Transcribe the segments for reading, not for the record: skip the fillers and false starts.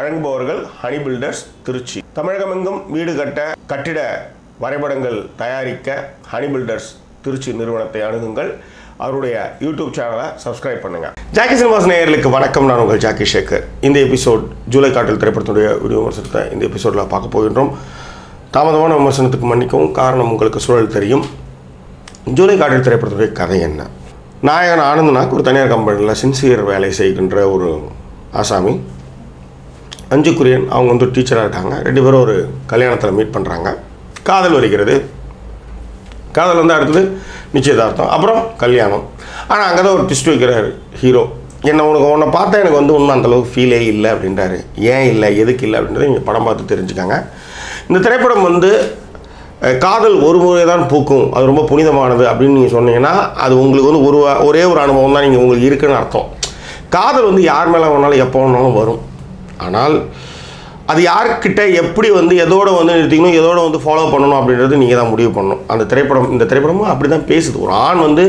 வழங்குபவர்கள் honey filters Trichy. தமிழகமெங்கும் வீடு கட்ட கட்டிட வரைபடங்கள் தயாரிக்க ஹனி பில்டர்ஸ் திருச்சி நிறுவனத்தை அணுகுங்கள். அவருடைய யூடியூப் சேனலை சப்ஸ்கிரைப் பண்ணுங்க. ஜாக்கி சினிமாஸ் நேயர்களுக்கு வணக்கம். நான் உங்கள் ஜாக்கி சேகர். இந்த எபிசோட் ஜூலை காட்டில் திரைப்படத்துடைய வீடியோ விமர்சனத்தை இந்த எபிசோடில் பார்க்க போகின்றோம். தாமதமான விமர்சனத்துக்கு மன்னிக்கவும், காரணம் உங்களுக்கு சூழல் தெரியும். ஜூலை காட்டில் திரைப்படத்துடைய கதை என்ன? நாயகன் ஆனந்த்நாக் ஒரு தனியார் கம்பெனியில் சின்சியர் வேலை செய்கின்ற ஒரு ஆசாமி. அஞ்சு குரியன் அவங்க வந்து டீச்சராக இருக்காங்க. ரெண்டு பேரும் ஒரு கல்யாணத்தில் மீட் பண்ணுறாங்க. காதல் வருகிறது. காதல் வந்து அடுத்தது நிச்சயதார்த்தம், அப்புறம் கல்யாணம். ஆனால் அங்கே தான் ஒரு ட்விஸ்ட் வைக்கிறார் ஹீரோ. உன்னை பார்த்தா எனக்கு வந்து ஒன்றும் அந்தளவுக்கு ஃபீலே இல்லை அப்படின்றாரு. ஏன் இல்லை, எதுக்கு இல்லை அப்படின்றத நீங்கள் படம் பார்த்து தெரிஞ்சுக்காங்க. இந்த திரைப்படம் வந்து காதல் ஒரு முறை தான் பூக்கும், அது ரொம்ப புனிதமானது அப்படின்னு நீங்கள் சொன்னீங்கன்னா அது உங்களுக்கு வந்து ஒரே ஒரு அனுபவம் தான் நீங்கள் உங்களுக்கு இருக்குன்னு அர்த்தம். காதல் வந்து யார் மேலே வேணாலும் எப்போ வேணாலும் வரும். ஆனால் அது யார்கிட்ட எப்படி வந்து எதோட வந்து நிறுத்திக்கணும், எதோட வந்து ஃபாலோ பண்ணணும் அப்படின்றது நீங்கள் தான் முடிவு பண்ணணும். இந்த திரைப்படமும் அப்படி தான் பேசுது. ஒரு ஆண் வந்து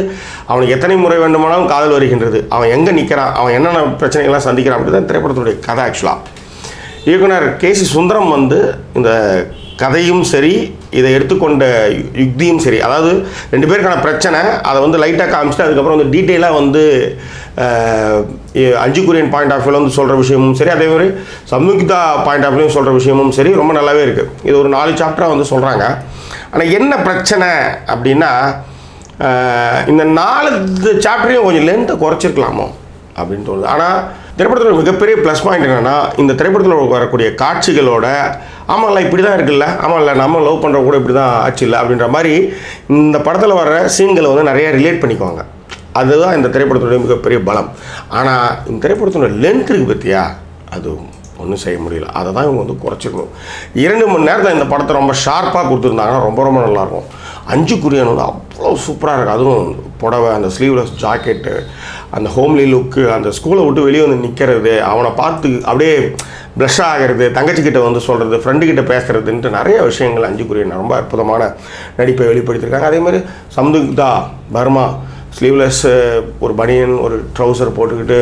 அவனுக்கு எத்தனை முறை வேண்டுமானாலும் காதல் வருகின்றது. அவன் எங்கே நிற்கிறான், அவன் என்னென்ன பிரச்சனைகள்லாம் சந்திக்கிறான் அப்படி தான் திரைப்படத்துடைய கதை. ஆக்சுவலாக இயக்குனர் கேசி சுந்தரம் வந்து இந்த கதையும் சரி, இதை எடுத்துக்கொண்ட யுக்தியும் சரி, அதாவது ரெண்டு பேருக்கான பிரச்சனை அதை வந்து லைட்டாக காமிச்சிட்டு அதுக்கப்புறம் வந்து டீட்டெயிலாக வந்து அஞ்சு குரியன் பாயிண்ட் ஆஃப் வியூவில் வந்து சொல்கிற விஷயமும் சரி, அதே மாதிரி சம்யுக்தா பாயிண்ட் ஆஃப் வியூலையும் சொல்கிற விஷயமும் சரி ரொம்ப நல்லாவே இருக்குது. இது ஒரு 4 சாப்டராக வந்து சொல்கிறாங்க. ஆனால் என்ன பிரச்சனை அப்படின்னா, இந்த 4 சாப்டரையும் கொஞ்சம் லென்த்தை குறைச்சிருக்கலாமோ அப்படின்னு தோணுது. ஆனால் திரைப்படத்தில் மிகப்பெரிய ப்ளஸ் பாயிண்ட் என்னென்னா, இந்த திரைப்படத்தில் வரக்கூடிய காட்சிகளோட ஆமாம்ல இப்படி தான் இருக்குல்ல, ஆமாம்ல நம்ம லவ் பண்ணுற கூட இப்படி தான் ஆச்சு இல்லை அப்படின்ற மாதிரி இந்த படத்தில் வர்ற சீன்களை வந்து நிறையா ரிலேட் பண்ணிக்குவாங்க. அதுதான் இந்த திரைப்படத்துடைய மிகப்பெரிய பலம். ஆனால் இந்த திரைப்படத்தோட லென்த் இருக்குது பற்றியா, அது ஒன்றும் செய்ய முடியல. அதை தான் இவங்க வந்து குறைச்சிக்கணும். 2 மணி நேரத்தில் இந்த படத்தை ரொம்ப ஷார்ப்பாக கொடுத்துருந்தாங்கன்னா ரொம்ப ரொம்ப நல்லாயிருக்கும். அஞ்சு குரியன் வந்து அவ்வளோ சூப்பராக இருக்குது. அதுவும் புடவை, அந்த ஸ்லீவ்லெஸ் ஜாக்கெட்டு, அந்த ஹோம்லி லுக்கு, அந்த ஸ்கூலை விட்டு வெளியே வந்து நிற்கிறது, அவனை பார்த்து அப்படியே ப்ளஷ் ஆகிறது, தங்கச்சிக்கிட்ட வந்து சொல்கிறது, ஃப்ரெண்டுக்கிட்ட பேசுகிறதுன்ட்டு நிறைய விஷயங்கள் அஞ்சு குரியன் ரொம்ப அற்புதமான நடிப்பை வெளிப்படுத்தியிருக்காங்க. அதேமாதிரி சம்யுக்தா பர்மா ஸ்லீவ்லெஸ் ஒரு பனியன் ஒரு ட்ரௌசர் போட்டுக்கிட்டு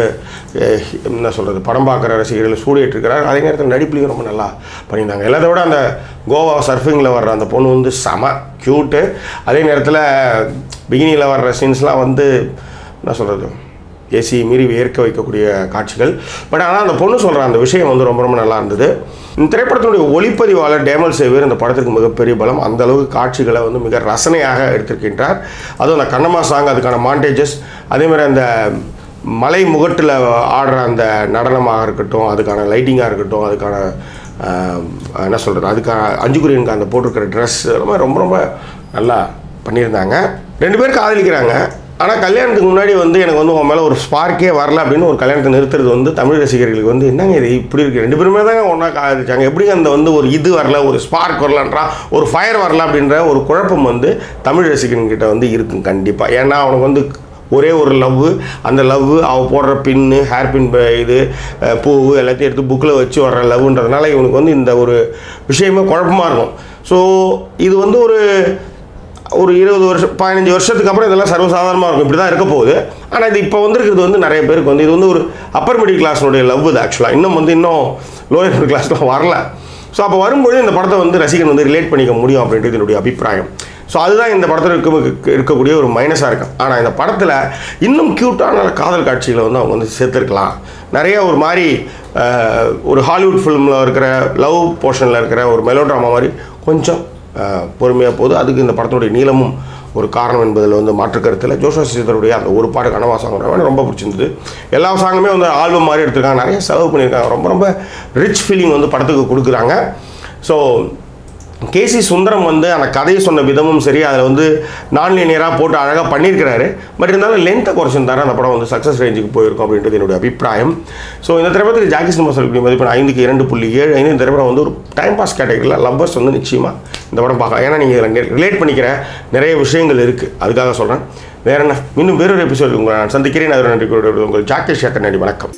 என்ன சொல்கிறது படம் பார்க்குற ரசிகர்கள் சூடிட்டுருக்கிறார். அதே நேரத்தில் நடிப்புலையும் ரொம்ப நல்லா பண்ணியிருந்தாங்க. எல்லாத்த விட அந்த கோவா சர்ஃபிங்கில் வர்ற அந்த பொண்ணு வந்து செம க்யூட்டு. அதே நேரத்தில் பிகினியில் வர்ற சீன்ஸ்லாம் வந்து என்ன சொல்கிறது ஏசி மீறி ஏற்க வைக்கக்கூடிய காட்சிகள். பட் ஆனால் அந்த பொண்ணு சொல்கிற அந்த விஷயம் வந்து ரொம்ப ரொம்ப நல்லா இருந்தது. இந்த திரைப்படத்தினுடைய ஒளிப்பதிவாளர் டேமல் சேவியர் இந்த படத்துக்கு மிகப்பெரிய பலம். அந்த அளவுக்கு காட்சிகளை வந்து மிக ரசனையாக எடுத்திருக்கின்றார். அதுவும் அந்த கண்ணம்மா சாங், அதுக்கான மாண்டேஜஸ், அதேமாதிரி அந்த மலை முகட்டில் ஆடுற அந்த நடனமாக இருக்கட்டும், அதுக்கான லைட்டிங்காக இருக்கட்டும், அதுக்கான என்ன சொல்கிறது அதுக்கான அஞ்சு குரியனுக்கு அந்த போட்டிருக்கிற ட்ரெஸ் ரொம்ப ரொம்ப நல்லா பண்ணியிருந்தாங்க. 2 பேர் காதலிக்கிறாங்க. ஆனால் கல்யாணத்துக்கு முன்னாடி வந்து எனக்கு வந்து உன் மேலே ஒரு ஸ்பார்க்கே வரல அப்படின்னு ஒரு கல்யாணத்தை நிறுத்துறது வந்து தமிழ் ரசிகர்களுக்கு வந்து என்னங்க இது இப்படி இருக்குது, 2 பேருமே தாங்க ஒன்றா காதலிச்சாங்க, எப்படிங்க அந்த வந்து ஒரு இது வரல, ஒரு ஸ்பார்க் வரலன்றா, ஒரு ஃபயர் வரல அப்படின்ற ஒரு குழப்பம் வந்து தமிழ் ரசிகர்கிட்ட வந்து இருக்கும் கண்டிப்பாக. ஏன்னா அவனுக்கு வந்து ஒரே ஒரு லவ், அந்த லவ் அவள் போடுற பின்னு ஹேர் பின் இது பூ எல்லாத்தையும் எடுத்து புக்கில் வச்சு வர்ற லவ்ன்றதுனால இவனுக்கு வந்து இந்த ஒரு விஷயமே குழப்பமாக இருக்கும். ஸோ இது வந்து ஒரு 20 வருஷம் 15 வருஷத்துக்கு அப்புறம் இதெல்லாம் சர்வசாதாரணமாக இருக்கும், இப்படி தான் இருக்க போகுது. ஆனால் இது இப்போ வந்துருக்கிறது வந்து நிறைய பேருக்கு வந்து இது வந்து ஒரு அப்பர் மிடில் கிளாஸினுடைய லவ் இது. ஆக்சுவலாக இன்னும் லோயர் மிடில் கிளாஸ்லாம் வரல. ஸோ அப்போ வரும்போது இந்த படத்தை வந்து ரசிகன் வந்து ரிலேட் பண்ணிக்க முடியும் அப்படின்றது என்னுடைய அபிப்பிராயம். ஸோ அதுதான் இந்த படத்தில் இருக்கக்கூடிய ஒரு மைனஸாக இருக்கும். ஆனால் இந்த படத்தில் இன்னும் க்யூட்டான காதல் காட்சிகளை வந்து அவங்க வந்து சேர்த்துருக்கலாம். நிறைய ஒரு மாதிரி ஒரு ஹாலிவுட் ஃபிலிமில் இருக்கிற லவ் போர்ஷனில் இருக்கிற ஒரு மெலோ ட்ராமா மாதிரி கொஞ்சம் பொறுமையாக போகுது. அதுக்கு இந்த படத்துடைய நீளமும் ஒரு காரணம் என்பதில் வந்து மாற்றுக்கருத்தில் ஜோஷா சீதருடைய அந்த ஒரு பாட்டு கனவா சாங் ரொம்ப பிடிச்சிருந்தது. எல்லா சாங்குமே வந்து ஆல்பம் மாதிரி எடுத்திருக்காங்க, நிறைய செலவு பண்ணியிருக்காங்க. ரொம்ப ரொம்ப ரிச் ஃபீலிங் வந்து படத்துக்கு கொடுக்குறாங்க. ஸோ கேசி சுந்தரம் வந்து அந்த கதையை சொன்ன விதமும் சரி, அதில் வந்து நான் லீனியராக போட்டு அழகாக பண்ணியிருக்கிறாரு. பட் இருந்தாலும் லென்த்தை குறைச்சிருந்தாரு அந்த படம் வந்து சக்ஸஸ் ரேஞ்சுக்கு போயிருக்கும் அப்படின்றது என்னுடைய அபிப்பிராயம். ஸோ இந்த திரைப்படத்துக்கு ஜாக்கி சினிமா சொல்லக்கூடிய மதிப்பு 5க்கு 2.75. இந்த திரைப்படம் வந்து ஒரு டைம் பாஸ் கேட்டகரியில் லவ்வர்ஸ் வந்து நிச்சயமாக இந்த படம் பார்க்கலாம். ஏன்னா நீங்கள் இதில் ரிலேட் பண்ணிக்கிற நிறைய விஷயங்கள் இருக்குது, அதுக்காக சொல்கிறேன். வேறு என்ன, இன்னும் வேறொரு எபிசோடு உங்களை நான் சந்திக்கிறேன். அது நன்றி. உங்கள் ஜாக்கி சேகர். நன்றி, வணக்கம்.